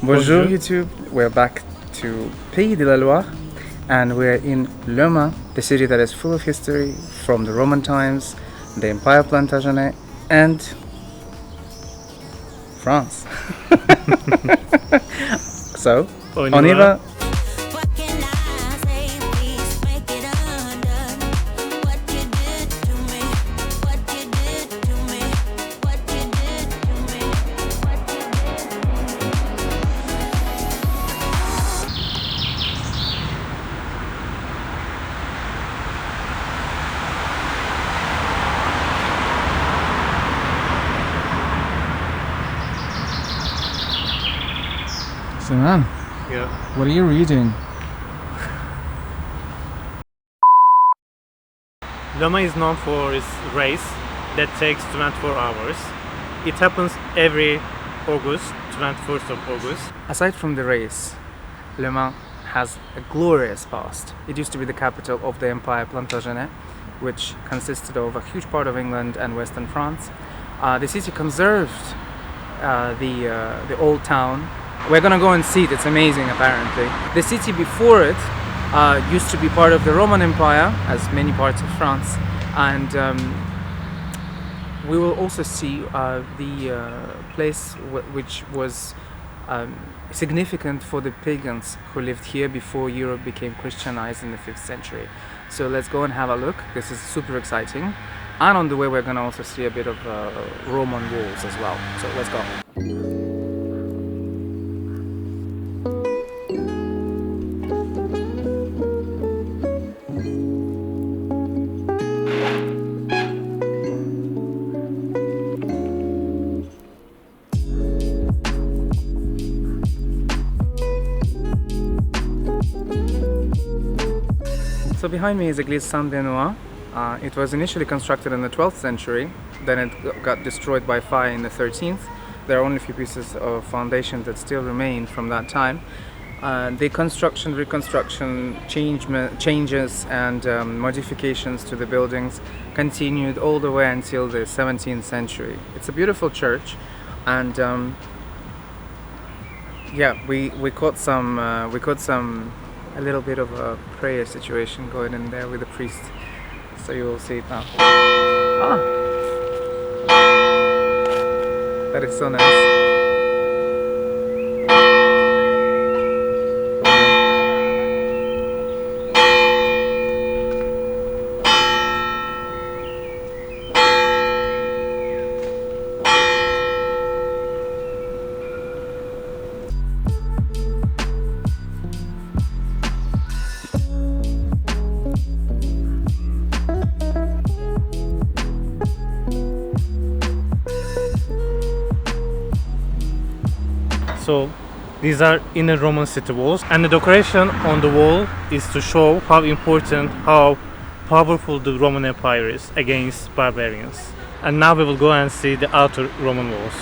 Bonjour YouTube, we're back to Pays de la Loire and we're in Le Mans, the city that is full of history from the Roman times, the Empire Plantagenêt and France. So, on y va. So man, Yeah. what are you reading? Le Mans is known for its race that takes 24 hours. It happens every August, 21st of August. Aside from the race, Le Mans has a glorious past. It used to be the capital of the Empire Plantagenêt, which consisted of a huge part of England and western France. The city conserved the old town. We're gonna go and see it, it's amazing apparently. The city before it used to be part of the Roman Empire, as many parts of France, and we will also see the place which was significant for the pagans who lived here before Europe became Christianized in the 5th century. So let's go and have a look. This is super exciting. And on the way we're gonna also see a bit of Roman walls as well. So let's go. So behind me is Église Saint-Benoît. It was initially constructed in the 12th century, then it got destroyed by fire in the 13th. There are only a few pieces of foundation that still remain from that time. The construction, reconstruction, changes and modifications to the buildings continued all the way until the 17th century. It's a beautiful church, and yeah, we caught a little bit of a prayer situation going in there with the priest, so you will see it now. That is so nice. So these are inner Roman city walls, and the decoration on the wall is to show how important, how powerful the Roman Empire is against barbarians. And now we will go and see the outer Roman walls.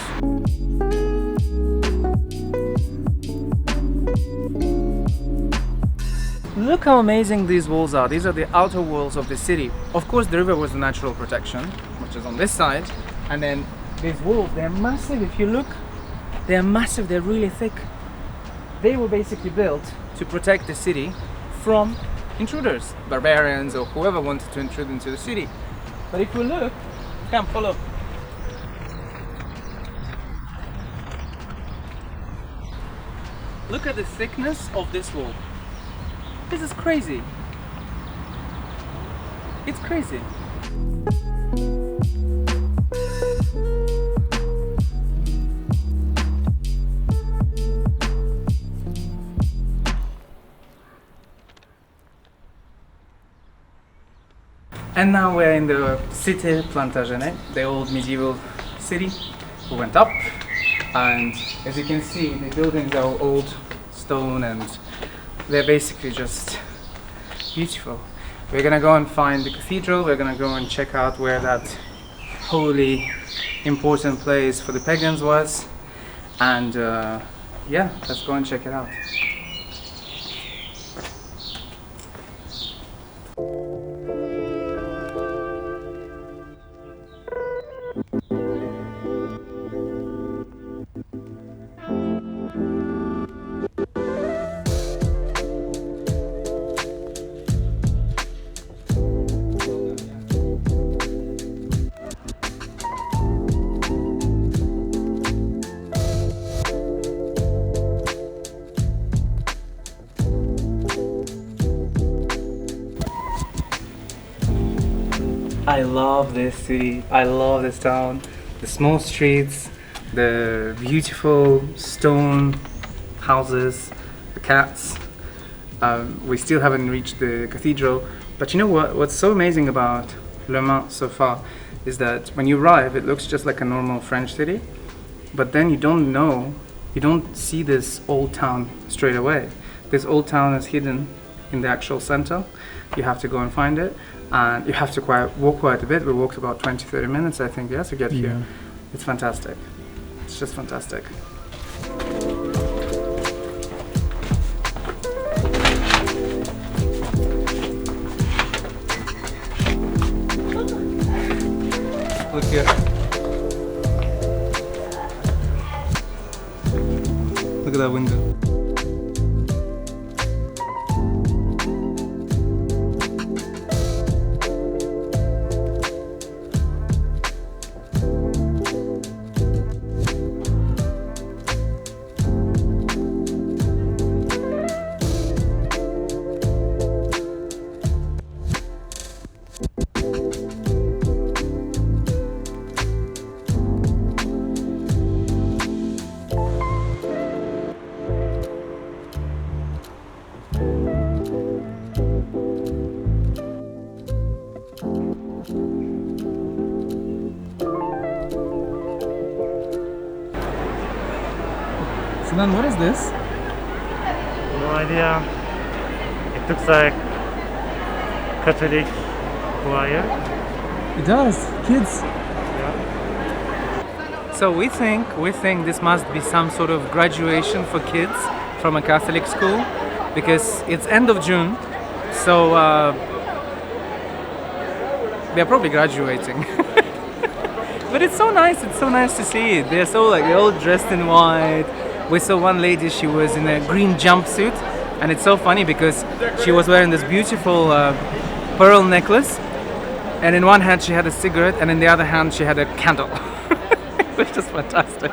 Look how amazing these walls are. These are the outer walls of the city. Of course, the river was the natural protection, which is on this side. And then these walls, they're massive. If you look, they're massive, they're really thick. They were basically built to protect the city from intruders, barbarians or whoever wanted to intrude into the city. But if you look, come follow. Look at the thickness of this wall. This is crazy. It's crazy. And now we're in the Cité Plantagenêt, the old medieval city. We went up, and as you can see, the buildings are old stone and they're basically just beautiful. We're gonna go and find the cathedral. We're gonna go and check out where that holy, important place for the pagans was. And yeah, let's go and check it out. I love this city. I love this town. The small streets, the beautiful stone houses, the cats. We still haven't reached the cathedral, but you know what? What's so amazing about Le Mans so far is that when you arrive, it looks just like a normal French city, but then you don't see this old town straight away. This old town is hidden in the actual center. You have to go and find it, and you have to walk quite a bit. We walked about 20-30 minutes, I think, to get here. It's fantastic. It's just fantastic. Look here. Look at that window. Sinan, what is this? No idea. It looks like Catholic choir. It does. Kids. Yeah. So we think this must be some sort of graduation for kids from a Catholic school, because it's end of June, so they're probably graduating. But it's so nice to see it. They're all dressed in white. We saw one lady, she was in a green jumpsuit, and it's so funny because she was wearing this beautiful pearl necklace, and in one hand she had a cigarette, and in the other hand she had a candle. It was just fantastic.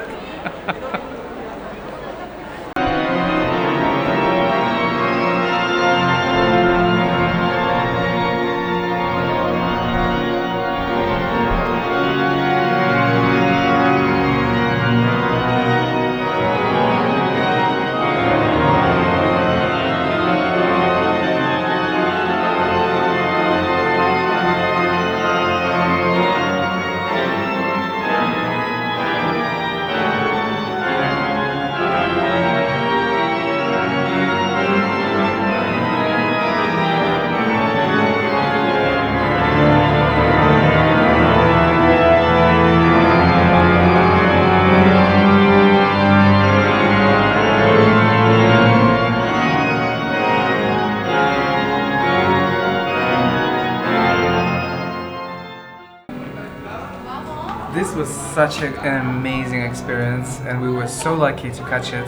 This was such an amazing experience, and we were so lucky to catch it.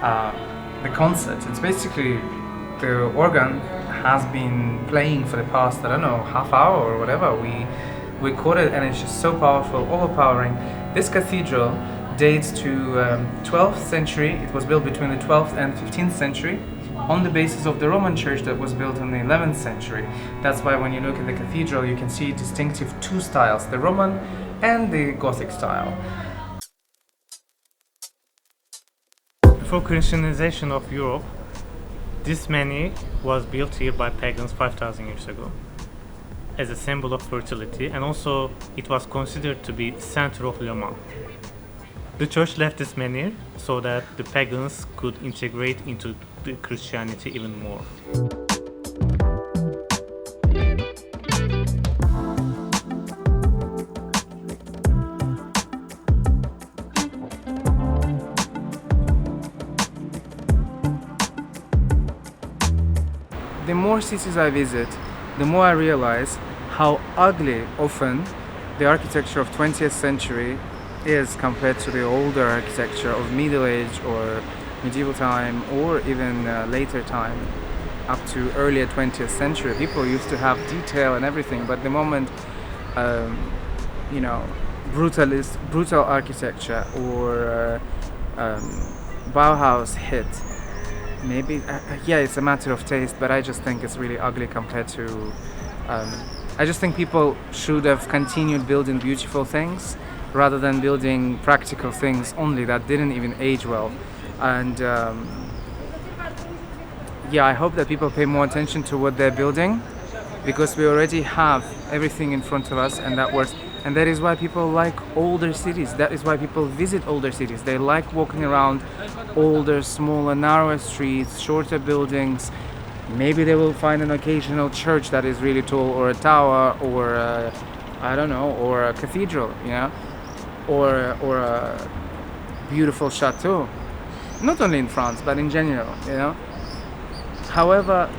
The concert, it's basically the organ has been playing for the past, I don't know, half hour or whatever. We caught it, and it's just so powerful, overpowering. This cathedral dates to 12th century. It was built between the 12th and 15th century on the basis of the Roman church that was built in the 11th century. That's why when you look at the cathedral, you can see distinctive two styles, the Roman and the Gothic style. Before Christianization of Europe, this many was built here by pagans 5,000 years ago as a symbol of fertility, and also it was considered to be the center of Le Mans. The church left this menhir so that the pagans could integrate into the Christianity even more. The more cities I visit, the more I realize how ugly often the architecture of 20th century is compared to the older architecture of Middle Age or medieval time, or even later time, up to earlier 20th century. People used to have detail and everything, but the moment brutal architecture or Bauhaus hit, maybe it's a matter of taste, but I just think it's really ugly compared to I just think people should have continued building beautiful things rather than building practical things only that didn't even age well. And I hope that people pay more attention to what they're building, because we already have everything in front of us, and that works. And that is why people like older cities. That is why people visit older cities. They like walking around older, smaller, narrower streets, shorter buildings. Maybe they will find an occasional church that is really tall, or a tower, or or a cathedral, or a beautiful chateau. Not only in France, but in general, However,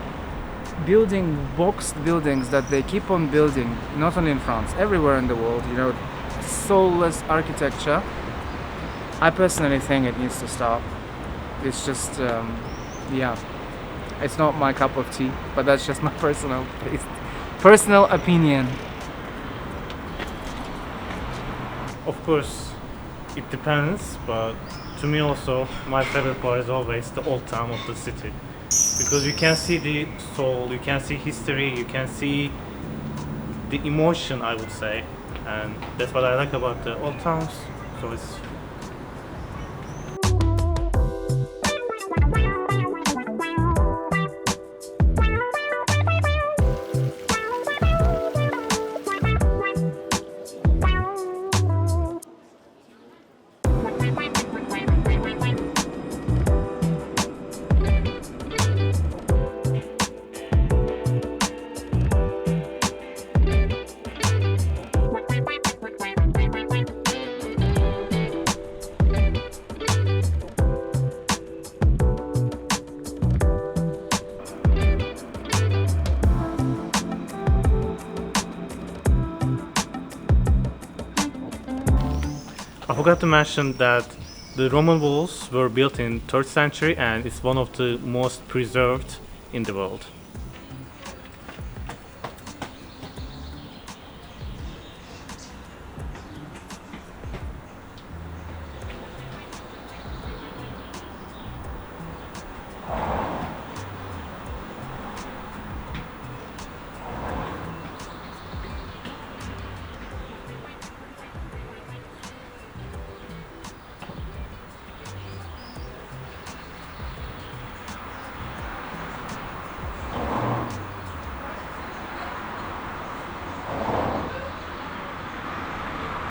building boxed buildings that they keep on building, not only in France, everywhere in the world, soulless architecture, I personally think it needs to stop. It's just, it's not my cup of tea, but that's just my personal opinion. Of course, it depends, but to me also, my favorite part is always the old town of the city. Because you can see the soul, you can see history, you can see the emotion, I would say. And that's what I like about the old towns. So it's I forgot to mention that the Roman walls were built in 3rd century and it's one of the most preserved in the world.